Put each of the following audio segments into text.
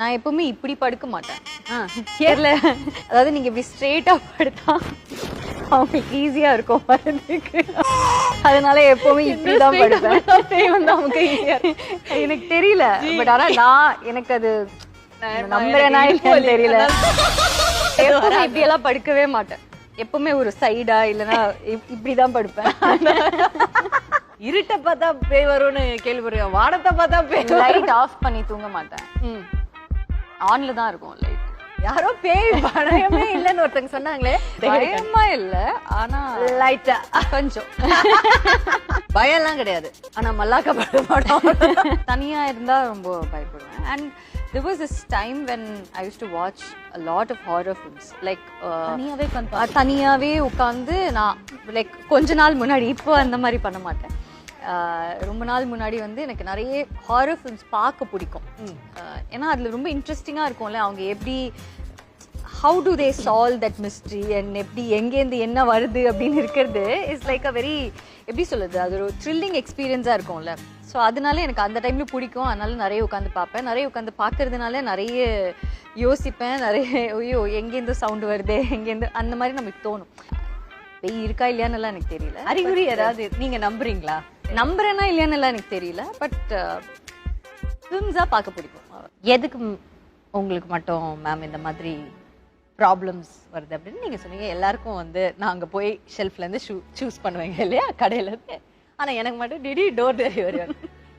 நான் எப்பவுமே இப்படி படுக்க மாட்டேன். தெரியல. அதாவது நீங்க இப்படி ஸ்ட்ரெயிட்டா படுத்தா அவங்களுக்கு ஈஸியா இருக்கும் வரதுக்கு. அதனால எப்பவுமே இப்படிதான் படுப்பேன். பேய் வந்து அவங்க ஈஸியா எனக்கு தெரியல. பட் ஆனா எனக்கு அது நம்புறேனா இல்லையான்னு தெரியல. எப்பவுமே இப்படி எல்லாம் படுக்கவே மாட்டேன். எப்பவுமே ஒரு சைடா இல்லைன்னா இப்படிதான் படுப்பேன். இருட்ட பார்த்தா பேய் வரும்னு கேள்விப்படுறேன். வானத்தை பார்த்தா பேய். லைட் ஆஃப் பண்ணி தூங்க மாட்டேன். ஆன்ல தான் இருக்கும் லைட். யாரோ பேய் பயமே இல்லைன்னு ஒருத்தங்க சொன்னாங்களே. பயமா இல்ல, ஆனா லைட்டா கொஞ்சம் பயம்லாம் கிடையாது. ஆனா மல்லாக்க பட மாட்டோம். தனியா இருந்தா ரொம்ப பயப்படுவேன். And there was this time when I used to watch a lot of horror films. Like தனியாவே உட்கார்ந்து நான் லைக் கொஞ்ச நாள் முன்னாடி, இப்போ அந்த மாதிரி பண்ண மாட்டேன். ரொம்ப நாள் முன்னாடி வந்து எனக்கு நிறைய ஹாரர் ஃபிலிம்ஸ் பார்க்க பிடிக்கும். ஏன்னா அதில் ரொம்ப இன்ட்ரெஸ்டிங்காக இருக்கும்ல, அவங்க எப்படி how to they solve that mystery and எப்படி எங்கேருந்து என்ன வருது அப்படின்னு இருக்கிறது இஸ் லைக் அ வெரி, எப்படி சொல்லுது, அது ஒரு த்ரில்லிங் எக்ஸ்பீரியன்ஸாக இருக்கும்ல. ஸோ அதனால எனக்கு அந்த டைமில் பிடிக்கும். அதனால நிறைய உட்காந்து பார்ப்பேன். நிறைய உட்காந்து பார்க்கறதுனால நிறைய யோசிப்பேன். நிறைய ஐயோ எங்கேருந்து சவுண்டு வருது, எங்கேருந்து அந்த மாதிரி நமக்கு தோணும். வெய் இருக்கா இல்லையான்னு எனக்கு தெரியல. அறிகுறி ஏதாவது நீங்க நம்புறீங்களா? நம்புறேன்னா இல்லையான்னு எனக்கு தெரியல. பட் ஃபிலிம்ஸாக பார்க்க பிடிக்கும். எதுக்கு உங்களுக்கு மட்டும் மேம் இந்த மாதிரி ப்ராப்ளம்ஸ் வருது அப்படின்னு நீங்க சொன்னீங்க. எல்லாருக்கும் வந்து நான் அங்கே போய் ஷெல்ஃப்ல இருந்து சூஸ் பண்ணுவேங்க இல்லையா, கடையில இருந்து. ஆனா எனக்கு மட்டும் திடீர் டோர் டெலிவரி.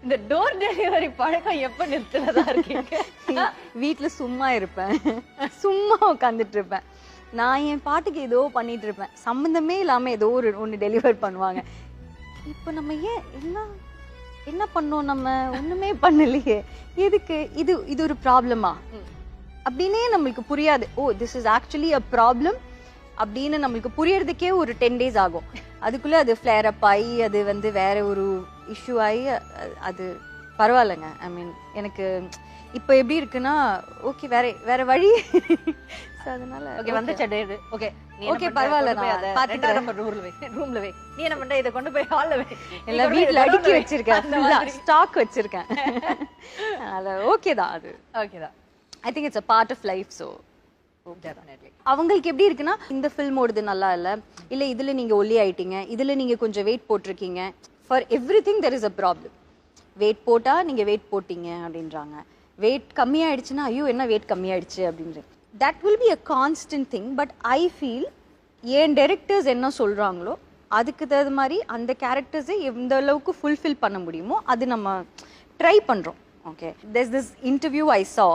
இந்த டோர் டெலிவரி பழக்கம் எப்ப நிறுத்துறதா இருக்கீங்க? வீட்டில் சும்மா இருப்பேன், சும்மா உட்காந்துட்டு இருப்பேன். நான் என் பாட்டுக்கு ஏதோ பண்ணிட்டு இருப்பேன். சம்மந்தமே இல்லாம ஏதோ ஒன்று டெலிவர் பண்ணுவாங்க. இப்போ நம்ம ஏன் என்ன பண்ணோம், நம்ம ஒண்ணுமே பண்ணலையே, எதுக்கு இது ஒரு ப்ராப்ளமா அப்படின்னே நம்மளுக்கு புரியாது. Oh this is actually a problem அப்படின்னு நம்மளுக்கு புரியறதுக்கே ஒரு 10 days ஆகும். அதுக்குள்ள அது ஃபிளேர் அப் ஆகி அது வந்து வேற ஒரு இஷ்யூ ஆகி அது பரவாயில்லைங்க. ஐ மீன் எனக்கு இப்போ எப்படி இருக்குன்னா ஓகே வேற வழி. அதனால ஓகே வந்துச்சு. ஓகே ஓகே பரவாயில்ல, நான் பாத்துக்கிறேன். ரூம்ல வை. நீ என்ன பண்ற? இத கொண்டு போய் ஹால்ல வை. எல்லா வீட்ல அடுக்கி வச்சிருக்கேன், ஸ்டாக் வச்சிருக்கேன். அதனால ஓகே தான், அது ஓகே தான். I think it's a part of life. So definitely அவங்களுக்கு எப்படி இருக்குன்னா, இந்த ஃபில்ம் ஓடுது நல்லா இல்ல இதுல நீங்க ஒல்லி ஆயிட்டீங்க, இதுல நீங்க கொஞ்சம் வெயிட் போட்டிருக்கீங்க. For everything there is a problem. Weight போட்டா நீங்க வெயிட் போட்டீங்க அப்படின்றாங்க. வெயிட் கம்மியாயிடுச்சுன்னா ஐயோ என்ன வெயிட் கம்மியாயிடுச்சு அப்படின்ற that will be a constant thing. But I feel ஏன் டைரக்டர்ஸ் என்ன சொல்றாங்களோ அதுக்கு தகுந்த மாதிரி அந்த கேரக்டர்ஸை எந்த அளவுக்கு ஃபுல்ஃபில் பண்ண முடியுமோ அது நம்ம ட்ரை பண்றோம். Okay there's this interview I saw.